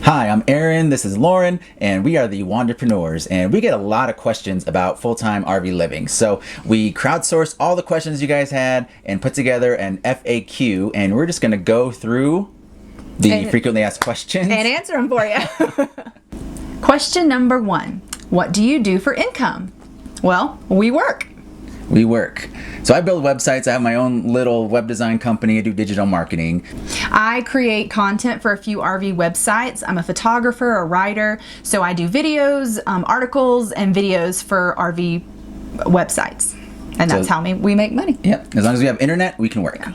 Hi, I'm Aaron, this is Lauren, and we are the Wanderpreneurs, and we get a lot of questions about full-time RV living. So we crowdsourced all the questions you guys had and put together an FAQ, and we're just going to go through the frequently asked questions. And answer them for you. Question number 1. What do you do for income? Well, we work. We work. So I build websites. I have my own little web design company. I do digital marketing. I create content for a few RV websites. I'm a photographer, a writer, so I do videos, articles, and videos for RV websites. And that's how we make money. Yep. As long as we have internet, we can work. Yeah.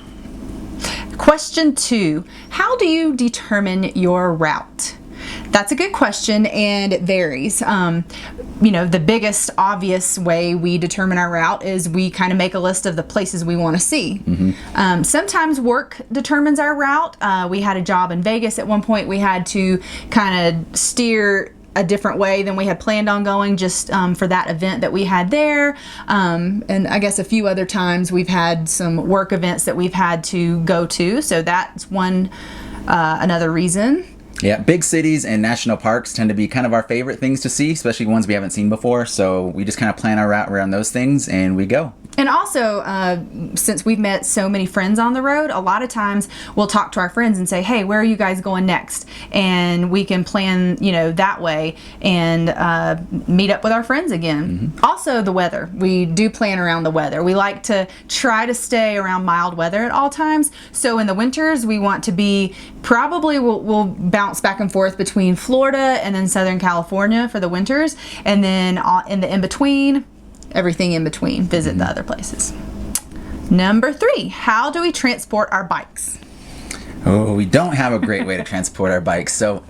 Question 2. How do you determine your route? That's a good question, and it varies. The biggest obvious way we determine our route is we kind of make a list of the places we want to see. Mm-hmm. Sometimes work determines our route. We had a job in Vegas at one point. We had to kind of steer a different way than we had planned on going just for that event that we had there. And I guess a few other times we've had some work events that we've had to go to. So that's another reason. Yeah, big cities and national parks tend to be kind of our favorite things to see, especially ones we haven't seen before. So we just kind of plan our route around those things and we go. And also, since we've met so many friends on the road, a lot of times we'll talk to our friends and say, hey, where are you guys going next? And we can plan, that way and meet up with our friends again. Mm-hmm. Also, the weather. We do plan around the weather. We like to try to stay around mild weather at all times. So in the winters, we want to be we'll bounce back and forth between Florida and then Southern California for the winters. And then in the in-between, everything in between, visit the other places. Number 3, how do we transport our bikes? Oh, we don't have a great way to transport our bikes. So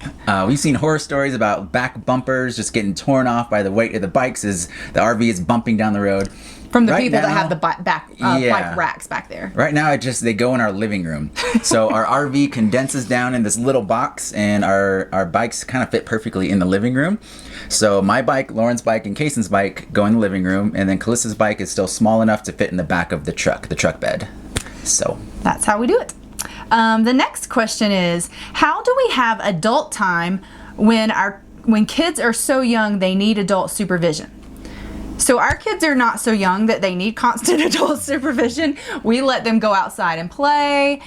we've seen horror stories about back bumpers just getting torn off by the weight of the bikes as the RV is bumping down the road. From the people that have the bike racks back there. Right now, they go in our living room. So our RV condenses down in this little box, and our bikes kind of fit perfectly in the living room. So my bike, Lauren's bike, and Kaysen's bike go in the living room, and then Kalissa's bike is still small enough to fit in the back of the truck bed. So that's how we do it. The next question is, how do we have adult time when kids are so young they need adult supervision? So our kids are not so young that they need constant adult supervision. We let them go outside and play.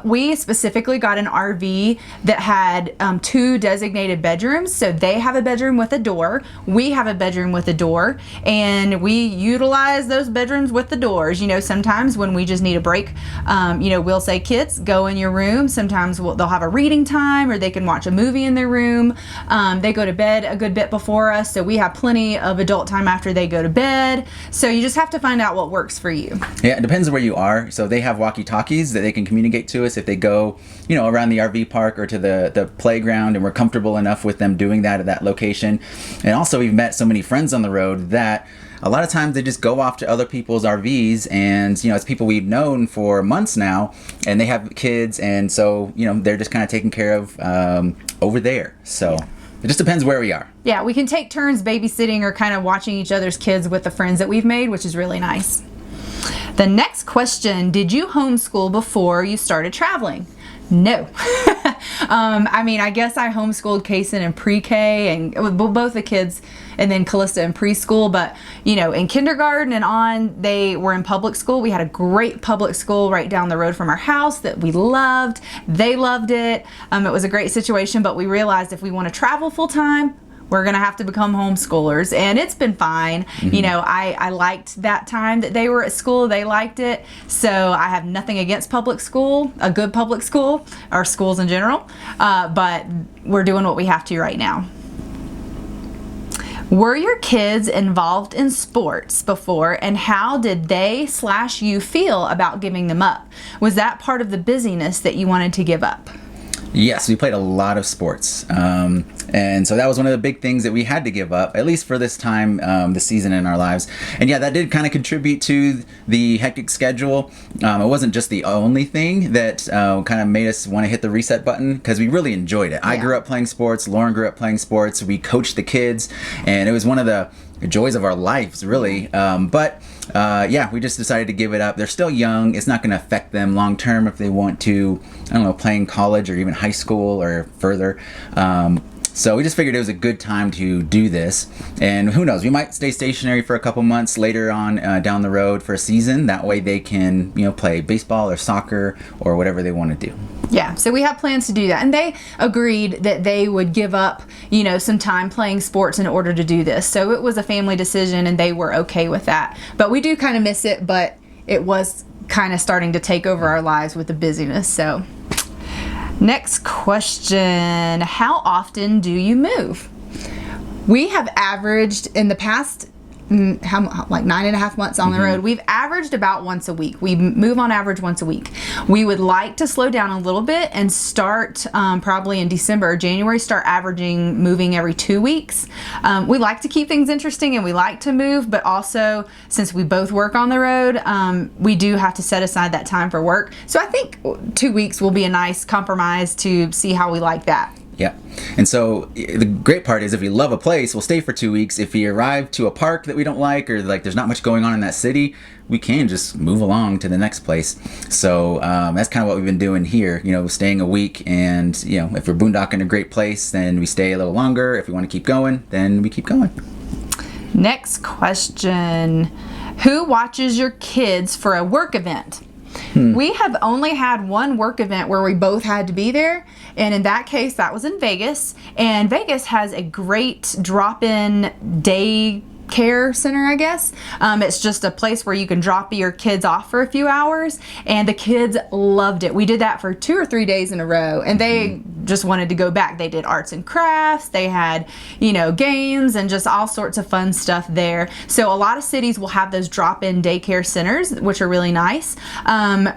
We specifically got an RV that had 2 designated bedrooms. So they have a bedroom with a door. We have a bedroom with a door. And we utilize those bedrooms with the doors. Sometimes when we just need a break, we'll say, kids, go in your room. Sometimes they'll have a reading time or they can watch a movie in their room. They go to bed a good bit before us. So we have plenty of adult time after they go to bed. So you just have to find out what works for you. Yeah, it depends on where you are. So they have walkie-talkies that they can communicate to us if they go, around the RV park or to the playground, and we're comfortable enough with them doing that at that location. And also we've met so many friends on the road that a lot of times they just go off to other people's RVs, and it's people we've known for months now, and they have kids, and so they're just kind of taken care of over there. So it just depends where we are. Yeah, we can take turns babysitting or kind of watching each other's kids with the friends that we've made, which is really nice. The next question, did you homeschool before you started traveling? No. I guess I homeschooled Kaysen in pre-K and both the kids, and then Calista in preschool. But, in kindergarten and on, they were in public school. We had a great public school right down the road from our house that we loved. They loved it. It was a great situation, but we realized if we want to travel full time, we're going to have to become homeschoolers, and it's been fine. Mm-hmm. I liked that time that they were at school. They liked it. So I have nothing against public school, a good public school, or schools in general. But we're doing what we have to right now. Were your kids involved in sports before, and how did they/you feel about giving them up? Was that part of the busyness that you wanted to give up? Yes, we played a lot of sports. And so that was one of the big things that we had to give up, at least for this time, this season in our lives. And yeah, that did kind of contribute to the hectic schedule. It wasn't just the only thing that kind of made us want to hit the reset button, because we really enjoyed it. Yeah. I grew up playing sports. Lauren grew up playing sports. We coached the kids, and it was one of the joys of our lives, really. But yeah, we just decided to give it up. They're still young. It's not going to affect them long term if they want to, I don't know, play in college or even high school or further. So we just figured it was a good time to do this. And who knows, we might stay stationary for a couple months later on down the road for a season. That way they can, play baseball or soccer or whatever they want to do. Yeah, so we have plans to do that. And they agreed that they would give up, some time playing sports in order to do this. So it was a family decision and they were okay with that. But we do kind of miss it, but it was kind of starting to take over our lives with the busyness. So next question, how often do you move? We have averaged in the past like 9.5 months on the road, we've averaged about once a week. We move on average once a week. We would like to slow down a little bit and start probably in December or January, start averaging moving every 2 weeks. We like to keep things interesting and we like to move, but also since we both work on the road, we do have to set aside that time for work. So I think 2 weeks will be a nice compromise to see how we like that. Yeah. And so the great part is if we love a place, we'll stay for 2 weeks. If we arrive to a park that we don't like or like there's not much going on in that city, we can just move along to the next place. So that's kind of what we've been doing here, staying a week. And, if we're boondocking a great place, then we stay a little longer. If we want to keep going, then we keep going. Next question. Who watches your kids for a work event? We have only had one work event where we both had to be there, and in that case that was in Vegas, and Vegas has a great drop-in day care center, I guess. It's just a place where you can drop your kids off for a few hours, and the kids loved it. We did that for 2 or 3 days in a row, and they just wanted to go back. They did arts and crafts, they had games and just all sorts of fun stuff there. So a lot of cities will have those drop-in daycare centers, which are really nice.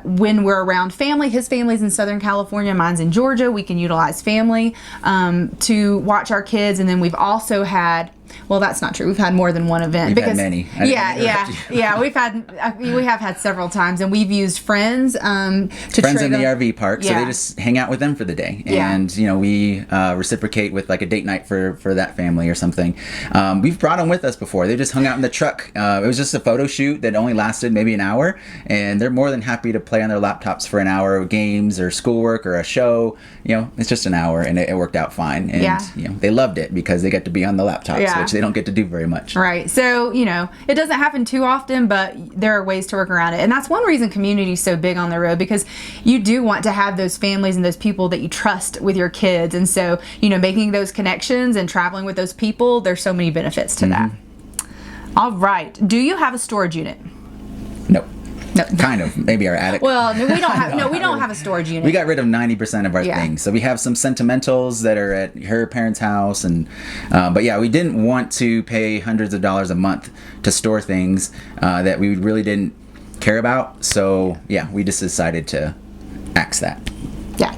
When we're around family, his family's in Southern California, mine's in Georgia, we can utilize family to watch our kids. And then we've also had, well, that's not true. We've had more than one event. We've had many. Yeah. We have had several times, and we've used friends to friends in the RV park. So they just hang out with them for the day, and we reciprocate with like a date night for that family or something. We've brought them with us before. They just hung out in the truck. It was just a photo shoot that only lasted maybe an hour, and they're more than happy to play on their laptops for an hour of games or schoolwork or a show. It's just an hour, and it worked out fine. And they loved it because they get to be on the laptops, which they don't get to do very much. Right. So, it doesn't happen too often, but there are ways to work around it. And that's one reason community is so big on the road, because you do want to have those families and those people that you trust with your kids. And so, making those connections and traveling with those people, there's so many benefits to that. All right. Do you have a storage unit? Nope. No. Kind of. Maybe our attic. Well, we don't have. We don't have a storage unit. We got rid of 90% of our things. So we have some sentimentals that are at her parents' house, and but we didn't want to pay hundreds of dollars a month to store things that we really didn't care about. So we just decided to axe that. Yeah.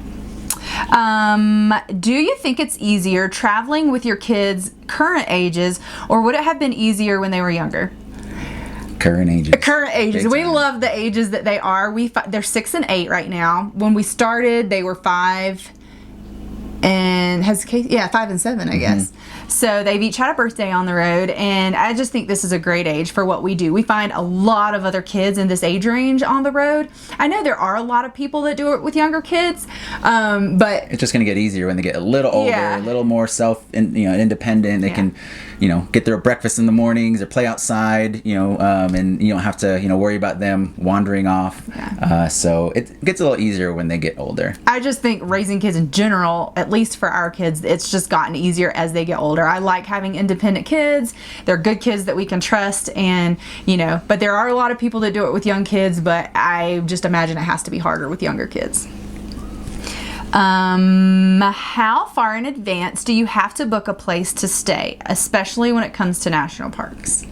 Do you think it's easier traveling with your kids' current ages, or would it have been easier when they were younger? Current ages. We love the ages that they are. They're 6 and 8 right now. When we started, they were 5 and 5 and 7, I guess. So they've each had a birthday on the road, and I just think this is a great age for what we do. We find a lot of other kids in this age range on the road. I know there are a lot of people that do it with younger kids, but it's just going to get easier when they get a little older, a little more independent. They can, get their breakfast in the mornings or play outside, and you don't have to, worry about them wandering off. So it gets a little easier when they get older. I just think raising kids in general, at least for our kids, it's just gotten easier as they get older. I like having independent kids. They're good kids that we can trust, and but there are a lot of people that do it with young kids, but I just imagine it has to be harder with younger kids. How far in advance do you have to book a place to stay, especially when it comes to national parks?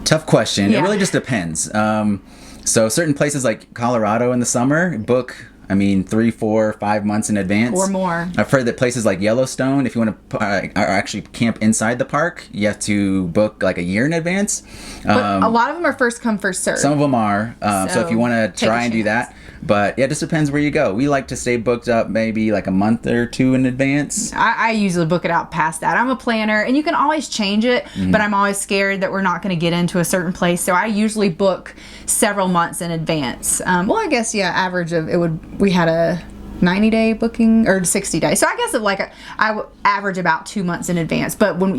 Tough question. It really just depends. So certain places like Colorado in the summer, book 3, 4, 5 months in advance. Or more. I've heard that places like Yellowstone, if you want to actually camp inside the park, you have to book like a year in advance. But a lot of them are first come, first serve. Some of them are. So if you want to try and do that, But yeah, it just depends where you go. We like to stay booked up maybe like a month or two in advance. I usually book it out past that. I'm a planner, and you can always change it, but I'm always scared that we're not going to get into a certain place. So I usually book several months in advance. Well, I guess, yeah, average of we had a 90-day booking or 60 days. So I guess I would average about 2 months in advance. But when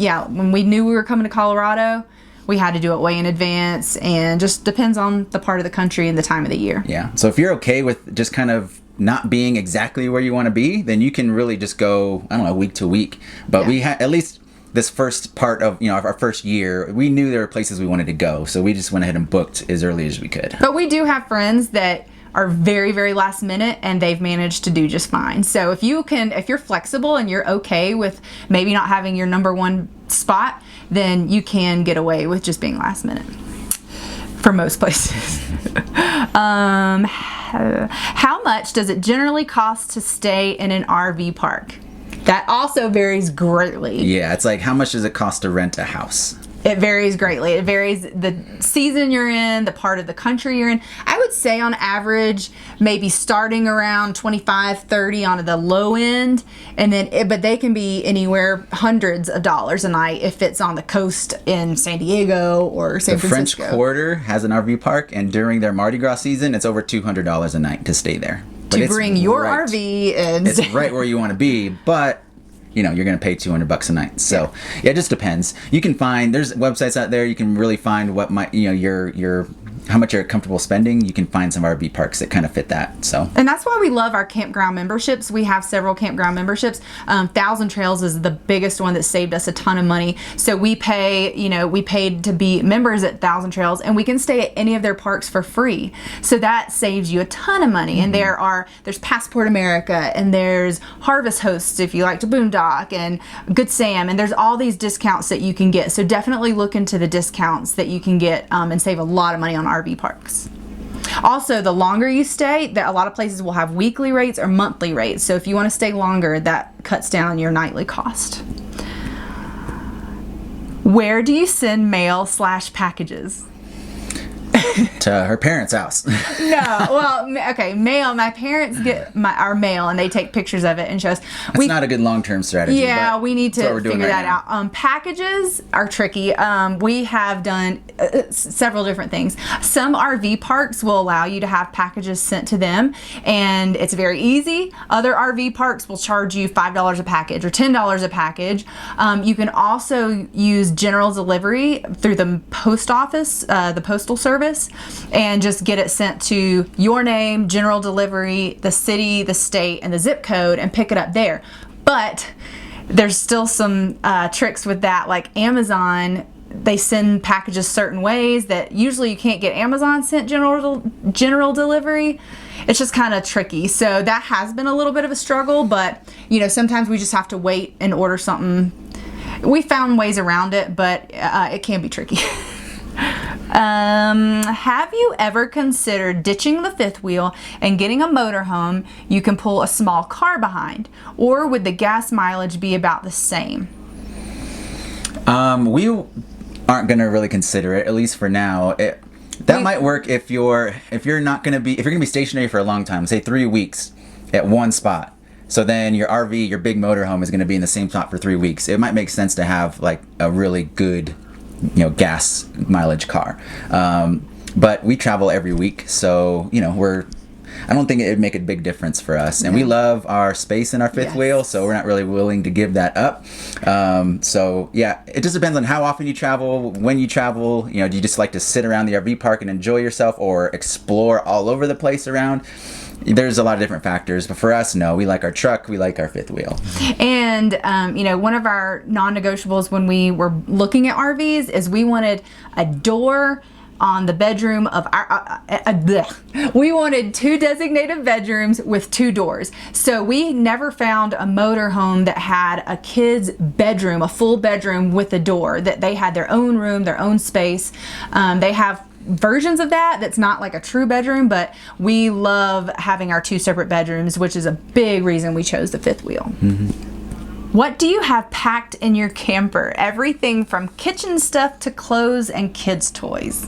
we knew we were coming to Colorado, we had to do it way in advance, and just depends on the part of the country and the time of the year. Yeah. So if you're okay with just kind of not being exactly where you want to be, then you can really just go, I don't know, week to week. But we had, at least this first part of, our first year, we knew there were places we wanted to go. So we just went ahead and booked as early as we could. But we do have friends that are very, very last minute, and they've managed to do just fine. So if you're flexible and you're okay with maybe not having your number one spot, then you can get away with just being last minute for most places. How much does it generally cost to stay in an RV park? That also varies greatly. Yeah, it's like, how much does it cost to rent a house? It varies greatly. It varies the season you're in, the part of the country you're in. I would say on average, maybe starting around $25-30 on the low end, and then but they can be anywhere hundreds of dollars a night if it's on the coast in San Diego or San Francisco. The French Quarter has an RV park, and during their Mardi Gras season, it's over $200 a night to stay there. But to bring your RV and it's right where you want to be, but you're going to pay $200 a night. So yeah, it just depends. You can find, there's websites out there. You can really find what might, your how much you're comfortable spending. You can find some RV parks that kind of fit that. So, and that's why we love our campground memberships. We have several campground memberships. Thousand Trails is the biggest one that saved us a ton of money. So we paid to be members at Thousand Trails, and we can stay at any of their parks for free. So that saves you a ton of money. And there's Passport America, and there's Harvest Hosts if you like to boondock, and Good Sam, and there's all these discounts that you can get. So definitely look into the discounts that you can get and save a lot of money on RV parks. Also, the longer you stay, a lot of places will have weekly rates or monthly rates. So if you want to stay longer, that cuts down your nightly cost. Where do you send mail/packages? To her parents' house. No, well, okay, mail. My parents get our mail, and they take pictures of it and show us. That's not a good long-term strategy. Yeah, we need to figure that out. Packages are tricky. We have done several different things. Some RV parks will allow you to have packages sent to them, and it's very easy. Other RV parks will charge you $5 a package or $10 a package. You can also use general delivery through the post office, the postal service, and just get it sent to your name, general delivery, the city, the state, and the zip code, and pick it up there. But there's still some tricks with that, like Amazon. They send packages certain ways that usually you can't get Amazon sent general delivery. It's just kind of tricky. So that has been a little bit of a struggle, but sometimes we just have to wait and order something. We found ways around it, but it can be tricky. Have you ever considered ditching the fifth wheel and getting a motorhome you can pull a small car behind? Or would the gas mileage be about the same? We aren't going to really consider it, at least for now. That might work if you're going to be stationary for a long time, say 3 weeks at one spot. So then your RV, your big motorhome, is going to be in the same spot for 3 weeks. It might make sense to have like a really good gas mileage car. But we travel every week, so I don't think it would make a big difference for us. And we love our space in our fifth wheel, so we're not really willing to give that up. So yeah, it just depends on how often you travel, when you travel. Do you just like to sit around the RV park and enjoy yourself, or explore all over the place around? There's a lot of different factors, but for us, no, we like our truck, we like our fifth wheel. And, one of our non-negotiables when we were looking at RVs is we wanted a door on the bedroom of our, we wanted 2 designated bedrooms with 2 doors. So we never found a motorhome that had a kid's bedroom, a full bedroom with a door, that they had their own room, their own space. They have versions of that's not like a true bedroom, but we love having our 2 separate bedrooms, which is a big reason we chose the fifth wheel. Mm-hmm. What do you have packed in your camper? Everything from kitchen stuff to clothes and kids' toys.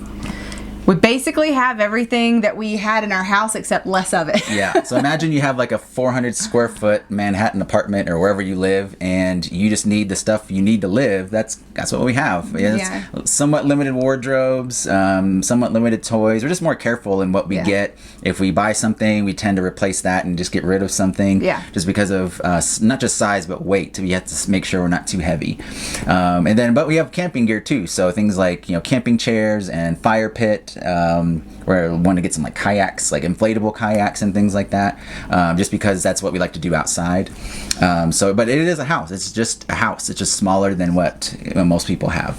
We basically have everything that we had in our house except less of it. Yeah. So imagine you have like a 400 square foot Manhattan apartment or wherever you live, and you just need the stuff you need to live. That's what we have. Yeah. Somewhat limited wardrobes, somewhat limited toys. We're just more careful in what we get. If we buy something, we tend to replace that and just get rid of something. Yeah. Just because of not just size but weight. We have to make sure we're not too heavy. But we have camping gear too. So things like camping chairs and fire pit. Where I want to get some like kayaks, like inflatable kayaks and things like that, just because that's what we like to do outside. But it is a house. It's just a house. It's just smaller than what most people have.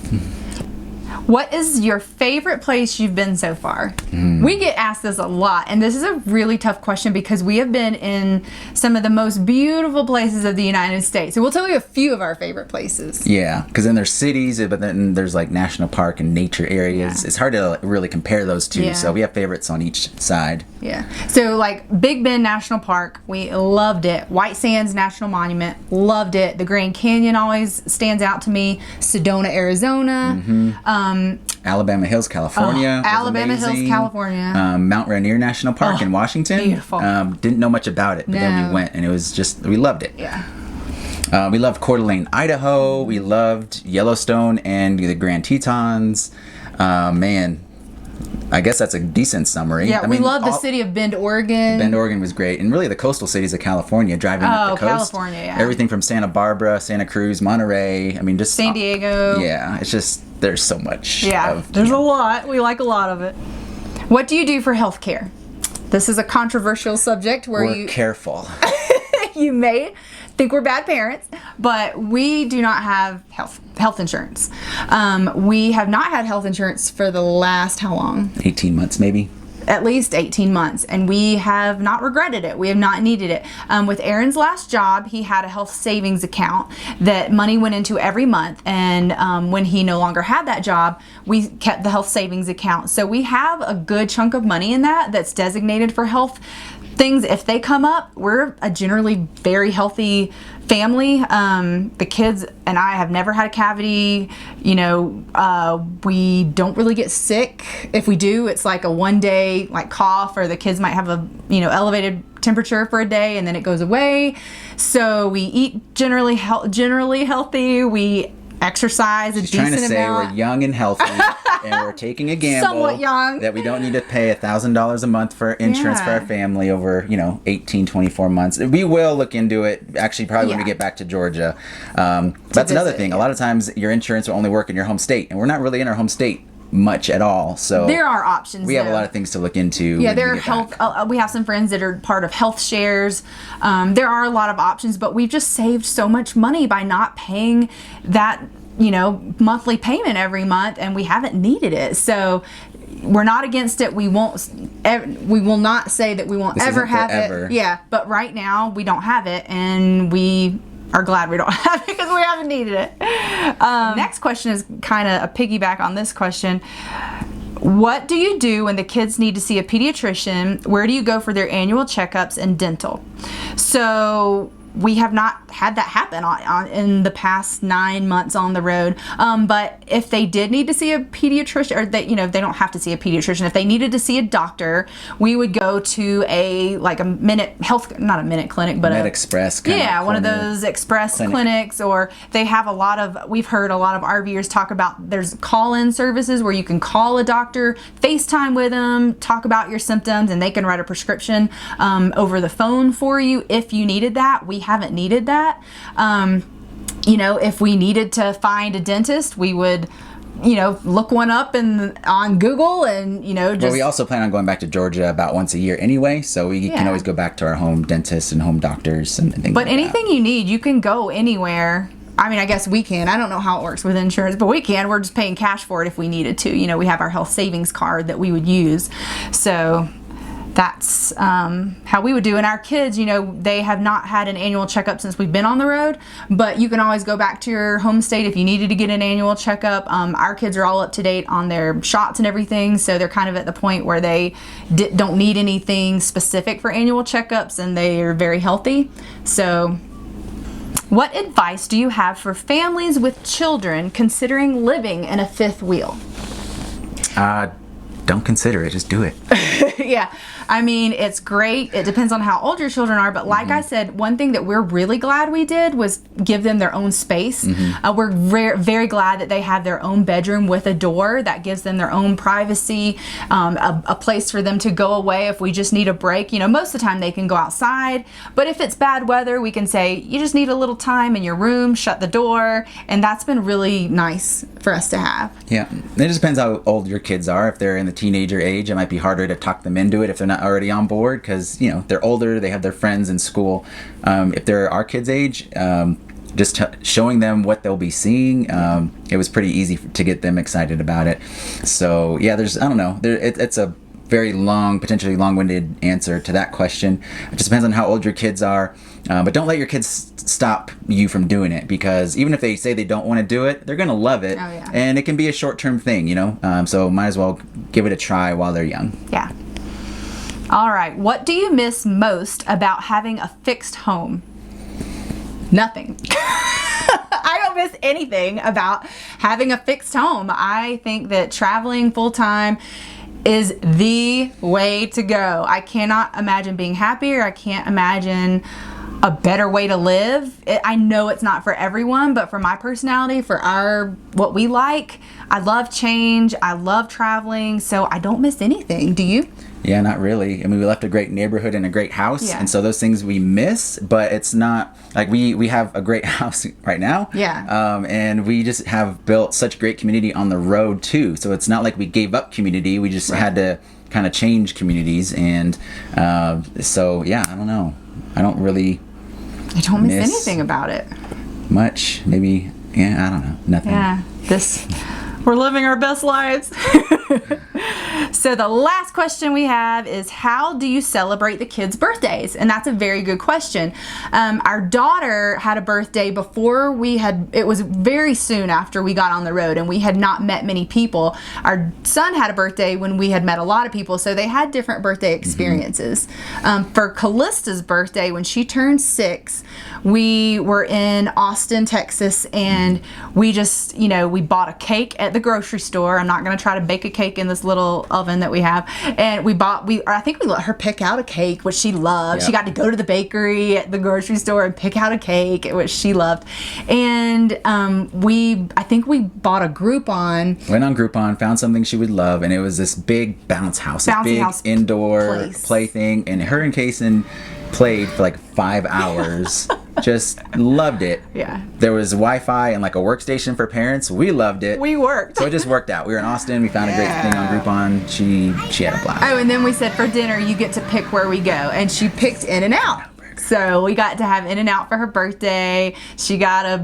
What is your favorite place you've been so far? We get asked this a lot, and this is a really tough question because we have been in some of the most beautiful places of the United States. So we'll tell you a few of our favorite places. Yeah, because then there's cities, but then there's like national park and nature areas. Yeah. It's hard to really compare those two, Yeah. so we have favorites on each side. Yeah. So like Big Bend National Park, we loved it. White Sands National Monument, loved it. The Grand Canyon always stands out to me. Sedona, Arizona. Alabama Hills, California. was Alabama Hills, amazing. California. Mount Rainier National Park in Washington. Beautiful. Didn't know much about it, but then No. we went, and it was we loved it. Yeah. We loved Coeur d'Alene, Idaho. We loved Yellowstone and the Grand Tetons. Man, I guess that's a decent summary. Yeah, I we mean, love the city of Bend, Oregon. Bend, Oregon was great, and really the coastal cities of California. Driving up the coast, California, yeah. Everything from Santa Barbara, Santa Cruz, Monterey. I mean, just San Diego. Yeah, it's just there's so much. Yeah, there's a lot. We like a lot of it. What do you do for health care? This is a controversial subject where We're careful. you may think we're bad parents, but we do not have health insurance. We have not had health insurance for the last how long? 18 months maybe. At least 18 months, and we have not regretted it. We have not needed it. With Aaron's last job, he had a health savings account that money went into every month, and when he no longer had that job, we kept the health savings account. So we have a good chunk of money in that's designated for health things. If they come up, we're a generally very healthy family. The kids and I have never had a cavity. We don't really get sick. If we do, it's like a one day like cough, or the kids might have a elevated temperature for a day and then it goes away. So we eat generally healthy. We exercise a decent amount. Trying to say we're young and healthy, and we're taking a gamble. Somewhat young. That we don't need to pay $1,000 a month for insurance for our family over 18, 24 months. We will look into it. Actually, probably when we get back to Georgia. That's another thing. A lot of times your insurance will only work in your home state, and we're not really in our home state much at all. So there are options. We have a lot of things to look into. Yeah, there are health. We have some friends that are part of health shares. There are a lot of options, but we've just saved so much money by not paying that monthly payment every month, and we haven't needed it. So we're not against it. We will not say that we won't ever have it. Yeah, but right now we don't have it, and we are glad we don't have it because we haven't needed it. Next question is kind of a piggyback on this question. What do you do when the kids need to see a pediatrician? Where do you go for their annual checkups and dental? So we have not had that happen in the past 9 months on the road. But if they did need to see a pediatrician, or they don't have to see a pediatrician, if they needed to see a doctor, we would go to not a minute clinic, but Med Express. One of those express clinics, or they have we've heard a lot of RVers talk about, there's call-in services where you can call a doctor, FaceTime with them, talk about your symptoms, and they can write a prescription over the phone for you if you needed that. We haven't needed that. If we needed to find a dentist, we would look one up on Google, and Well, we also plan on going back to Georgia about once a year anyway, so we can always go back to our home dentists and home doctors and things like that. But anything you need, you can go anywhere. I mean, I guess we can. I don't know how it works with insurance, but we can. We're just paying cash for it if we needed to. We have our health savings card that we would use. So that's how we would do. And our kids, they have not had an annual checkup since we've been on the road, but you can always go back to your home state if you needed to get an annual checkup. Our kids are all up to date on their shots and everything, so they're kind of at the point where they don't need anything specific for annual checkups, and they are very healthy. So what advice do you have for families with children considering living in a fifth wheel? don't consider it. Just do it. Yeah. I mean, it's great. It depends on how old your children are. But like I said, one thing that we're really glad we did was give them their own space. We're very glad that they have their own bedroom with a door that gives them their own privacy, a place for them to go away if we just need a break. You know, most of the time they can go outside. But if it's bad weather, we can say, you just need a little time in your room, shut the door. And that's been really nice for us to have. Yeah. It just depends how old your kids are. If they're in the teenager age, it might be harder to talk them into it if they're not already on board, because you know they're older, they have their friends in school. If they're our kids' age, just showing them what they'll be seeing, it was pretty easy to get them excited about it. So yeah, I don't know, it's a very potentially long-winded answer to that question. It just depends on how old your kids are, but don't let your kids stop you from doing it, because even if they say they don't want to do it, they're gonna love it. And it can be a short-term thing, you know, so might as well give it a try while they're young. Yeah. All right, what do you miss most about having a fixed home? Nothing. I don't miss anything about having a fixed home. I think that traveling full-time is the way to go. I cannot imagine being happier. I can't imagine a better way to live. I know it's not for everyone, but for my personality, for what we like, I love change. I love traveling, so I don't miss anything. Do you? Yeah, not really. I mean, we left a great neighborhood and a great house, and so those things we miss, but it's not like we have a great house right now. And we just have built such great community on the road too. So it's not like we gave up community. We just had to kind of change communities, and so yeah, I don't know. I don't miss anything about it. Much, maybe. Yeah, I don't know. Nothing. Yeah, we're living our best lives. So the last question we have is, how do you celebrate the kids' birthdays? And that's a very good question. Our daughter had a birthday before it was very soon after we got on the road, and we had not met many people. Our son had a birthday when we had met a lot of people, so they had different birthday experiences. For Callista's birthday, when she turned 6, we were in Austin, Texas, and we just, we bought a cake at the grocery store. I'm not going to try to bake a cake in this little oven that we have, and I think we let her pick out a cake which she loved. She got to go to the bakery at the grocery store and pick out a cake which she loved, and I think we bought a Groupon. Went on Groupon, found something she would love, and it was this big bounce house, indoor play thing, and her and Kaysen played for like 5 hours. Just loved it. Yeah. There was Wi-Fi and like a workstation for parents. We loved it. We worked. So it just worked out. We were in Austin. We found a great thing on Groupon. She had a blast. Oh, and then we said for dinner you get to pick where we go, and she picked In-N-Out. So we got to have In-N-Out for her birthday. She got the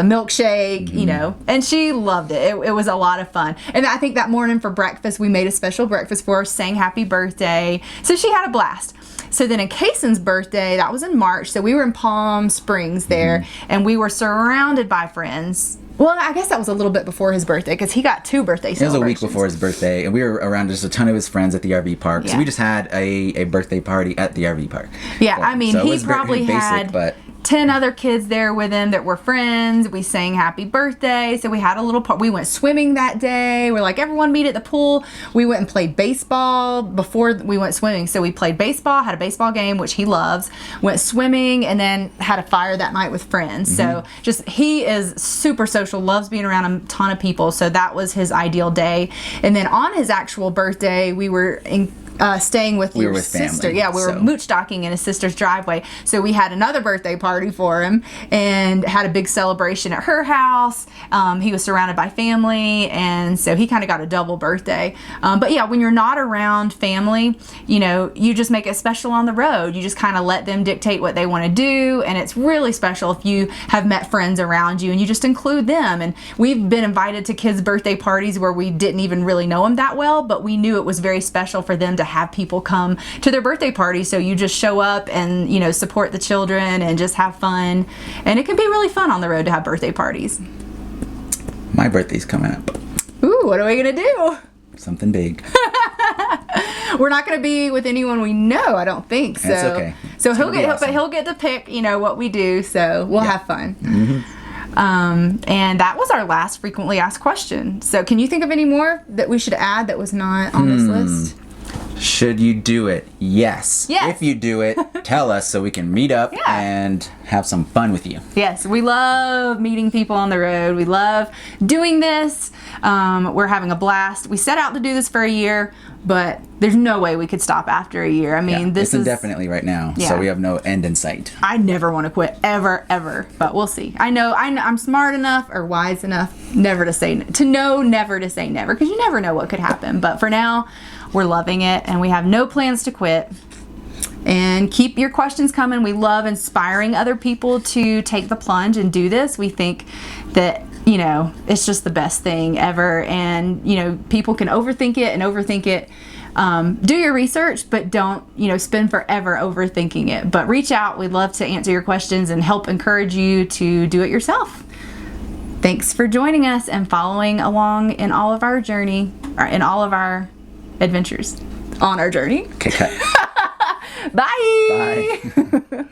milkshake, and she loved it. It was a lot of fun. And I think that morning for breakfast, we made a special breakfast for her, sang happy birthday. So she had a blast. So then in Kaysen's birthday, that was in March, so we were in Palm Springs there, and we were surrounded by friends. Well, I guess that was a little bit before his birthday, because he got 2 birthday celebrations. It was a week before his birthday, and we were around just a ton of his friends at the RV park. So we just had a birthday party at the RV park. Yeah, I mean, he probably had 10 other kids there with him that were friends. We sang happy birthday. So we had a little we went swimming that day. We're like, everyone meet at the pool. We went and played baseball before we went swimming. So we played baseball, had a baseball game, which he loves, went swimming, and then had a fire that night with friends. So he is super social, loves being around a ton of people. So that was his ideal day. And then on his actual birthday, we were staying with your sister. Family, yeah, we were mooch docking in his sister's driveway. So we had another birthday party for him and had a big celebration at her house. He was surrounded by family, and so he kind of got a double birthday. But yeah, when you're not around family, you just make it special on the road. You just kind of let them dictate what they want to do, and it's really special if you have met friends around you and you just include them. And we've been invited to kids' birthday parties where we didn't even really know them that well, but we knew it was very special for them to have people come to their birthday party. So you just show up and support the children and just have fun, and it can be really fun on the road to have birthday parties. My birthday's coming up. Ooh, what are we gonna do? Something big. We're not gonna be with anyone we know, I don't think. So that's okay. So he'll get to pick what we do, so we'll have fun. And that was our last frequently asked question. So can you think of any more that we should add that was not on this list? Should you do it? Yes. Yes. If you do it, tell us so we can meet up Yeah. and have some fun with you. Yes, we love meeting people on the road. We love doing this. We're having a blast. We set out to do this for a year, but there's no way we could stop after a year. I mean, this it's indefinitely right now, Yeah. so we have no end in sight. I never want to quit ever, but we'll see. I'm smart enough or wise enough never to say never because you never know what could happen. But for now, we're loving it and we have no plans to quit. And keep your questions coming. We love inspiring other people to take the plunge and do this. We think that, it's just the best thing ever. And, people can overthink it. Do your research, but don't, spend forever overthinking it. But reach out. We'd love to answer your questions and help encourage you to do it yourself. Thanks for joining us and following along in all of our journey, or in all of our adventures on our journey. Okay, cut. Bye. Bye.